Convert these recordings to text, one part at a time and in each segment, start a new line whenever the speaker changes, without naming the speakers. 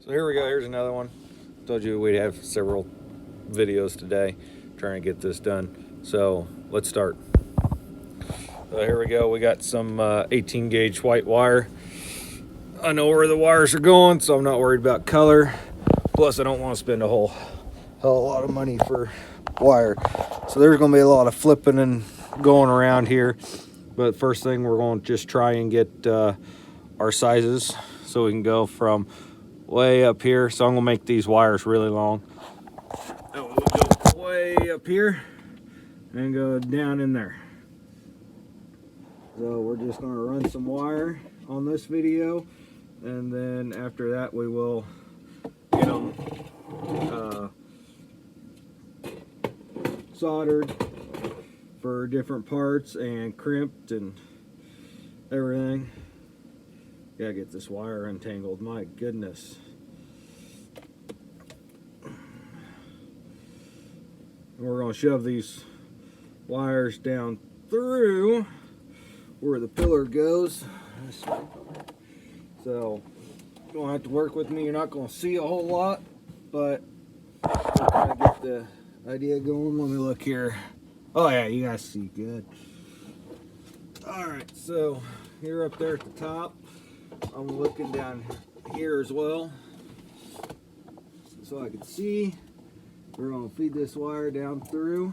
So here we go, here's another one. Told you we'd have several videos today trying to get this done. So let's start. So here we go, we got some 18 gauge white wire. I know where the wires are going, so I'm not worried about color. Plus I don't want to spend a whole lot of money for wire. So there's going to be a lot of flipping and going around here. But first thing, we're going to just try and get our sizes so we can go from way up here. So I'm going to make these wires really long. And we'll go way up here and go down in there. So we're just going to run some wire on this video, and then after that we will get them soldered for different parts and crimped and everything. Gotta get this wire untangled, my goodness. We're gonna shove these wires down through where the pillar goes. So you don't have to work with me. You're not gonna see a whole lot, but I'll kind of get the idea going. Let me look here. Oh yeah, you guys see good. Alright, so here up there at the top, I'm looking down here as well so I can see. We're going to feed this wire down through,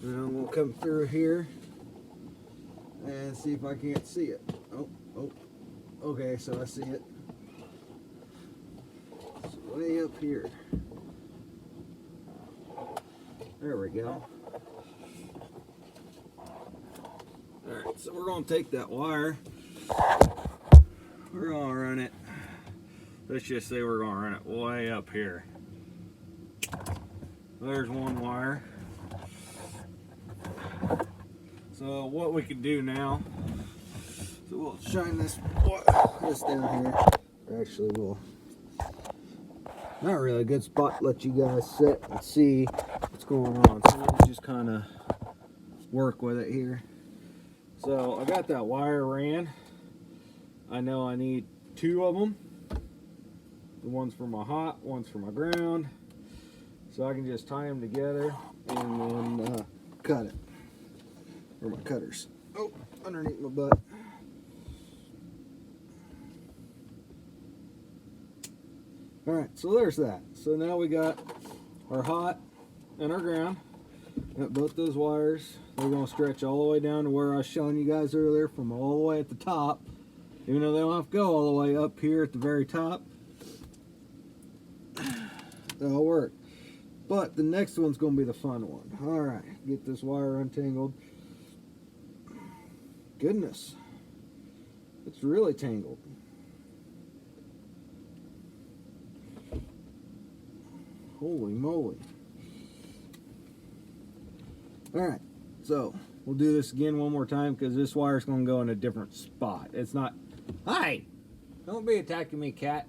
and then we'll come through here and see if I can't see it. Oh, okay, so I see it. It's way up here. There we go. Alright, so we're going to take that wire. We're going to run it. Let's just say we're going to run it way up here. There's one wire. So what we can do now, so we'll shine this down here. Actually, we'll, not really a good spot to let you guys sit and see what's going on. So we'll just kind of work with it here. So I got that wire ran. I know I need two of them. The one's for my hot, one's for my ground. So I can just tie them together and then cut it. Where are my cutters? Oh, underneath my butt. Alright, so there's that. So now we got our hot and our ground. Got both those wires. They're going to stretch all the way down to where I was showing you guys earlier, from all the way at the top. Even though they don't have to go all the way up here at the very top. That'll work. But the next one's going to be the fun one. Alright, get this wire untangled. Goodness. It's really tangled. Holy moly. Alright, so we'll do this again one more time because this wire's going to go in a different spot. It's not... Hi! Don't be attacking me, cat.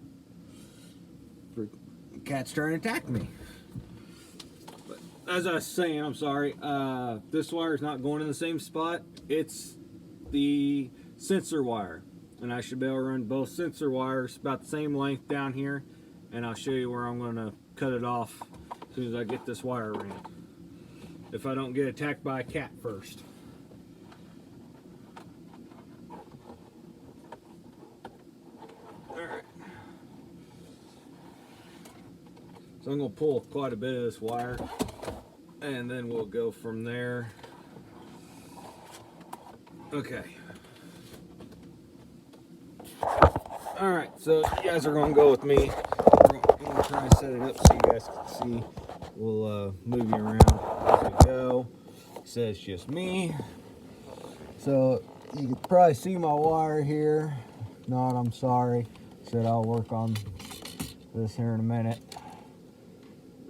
Cat's trying to attack me. But as I was saying, I'm sorry, this wire is not going in the same spot. It's the sensor wire. And I should be able to run both sensor wires about the same length down here. And I'll show you where I'm going to cut it off as soon as I get this wire ran. If I don't get attacked by a cat first. Alright. So I'm going to pull quite a bit of this wire, and then we'll go from there. Okay. Alright, so you guys are going to go with me. We're going to try and set it up so you guys can see. We'll move you around as we go. It says just me. So you can probably see my wire here. If not, I'm sorry. Said I'll work on this here in a minute.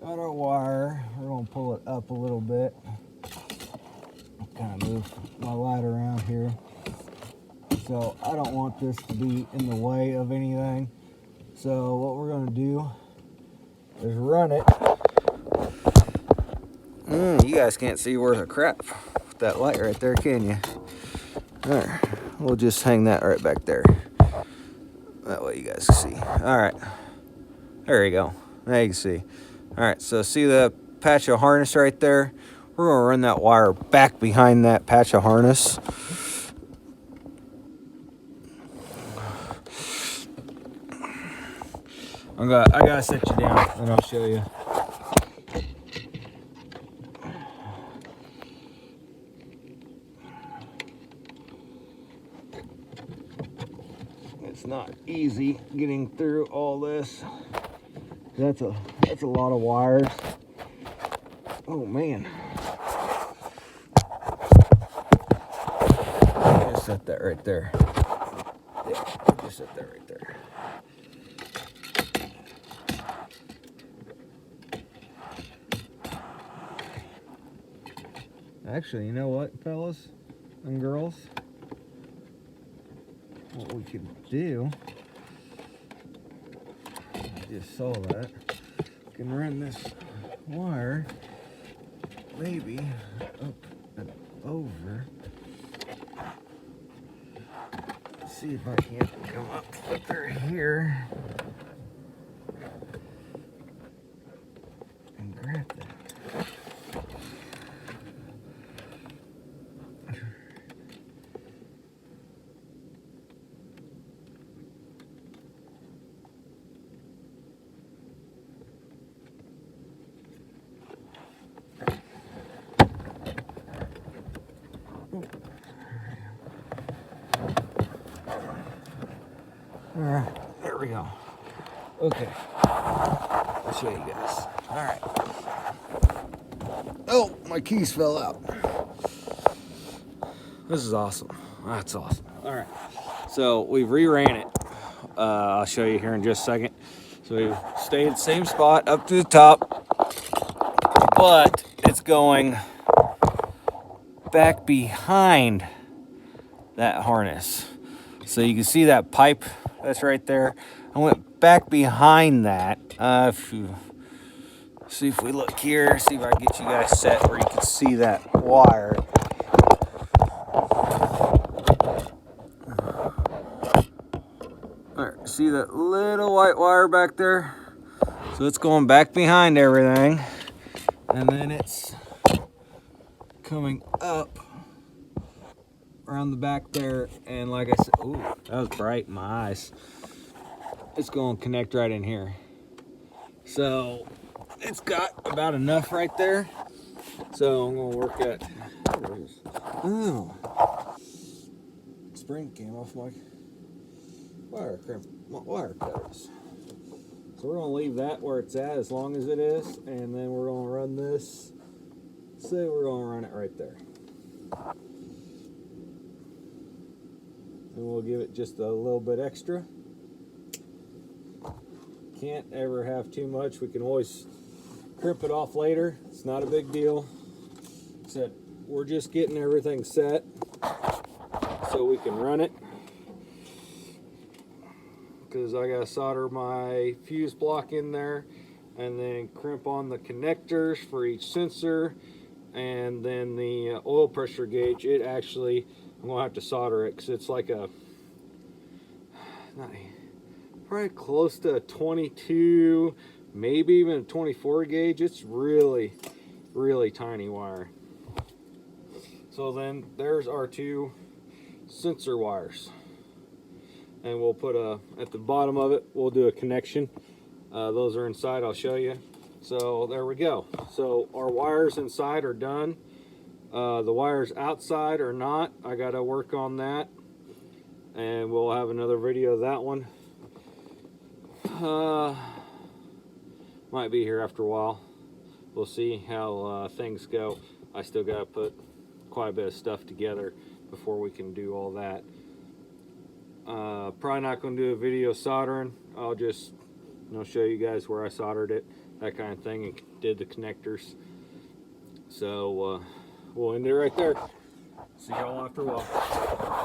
Got our wire. We're going to pull it up a little bit. Kind of move my light around here. So I don't want this to be in the way of anything. So what we're going to do is run it. You guys can't see worth a crap with that light right there, can you? There. We'll just hang that right back there. That way you guys can see. Alright. There you go. Now you can see. All right, so see the patch of harness right there? We're going to run that wire back behind that patch of harness. I gotta set you down and I'll show you. It's not easy getting through all this. That's a lot of wires. Oh man. Just set that right there. Yeah, just set that right there. Actually, you know what, fellas and girls? What we could do, I just saw that, we can run this wire maybe up and over. Let's see if I can't come up through here and grab that. All right, there we go. Okay, I'll show you guys. All right. Oh, my keys fell out. This is awesome. That's awesome. All right, so we've re-ran it. I'll show you here in just a second. So we've stayed at the same spot up to the top, but it's going back behind that harness. So you can see that pipe that's right there. I went back behind that. See if we look here, see if I can get you guys set where you can see that wire. All right, see that little white wire back there? So it's going back behind everything, and then it's coming up around the back there, and like I said, ooh, that was bright in my eyes. It's going to connect right in here. So it's got about enough right there. So I'm going to work at, oh, spring came off my wire cutters. So we're going to leave that where it's at as long as it is, and then we're going to run this. Say we're going to run it right there. And we'll give it just a little bit extra. Can't ever have too much. We can always crimp it off later. It's not a big deal. Except we're just getting everything set so we can run it. Because I gotta solder my fuse block in there and then crimp on the connectors for each sensor, and then the oil pressure gauge. It actually, I'm gonna have to solder it because it's like a probably close to a 22, maybe even a 24 gauge. It's really tiny wire. So then there's our two sensor wires, and we'll put at the bottom of it we'll do a connection. Those are inside, I'll show you. So there we go. So our wires inside are done. The wires outside are not. I gotta work on that, and we'll have another video of that one. Might be here after a while. We'll see how things go. I still gotta put quite a bit of stuff together before we can do all that. Probably not gonna do a video soldering. I'll just show you guys where I soldered it, that kind of thing, and did the connectors. So we'll end it right there. See y'all after a while.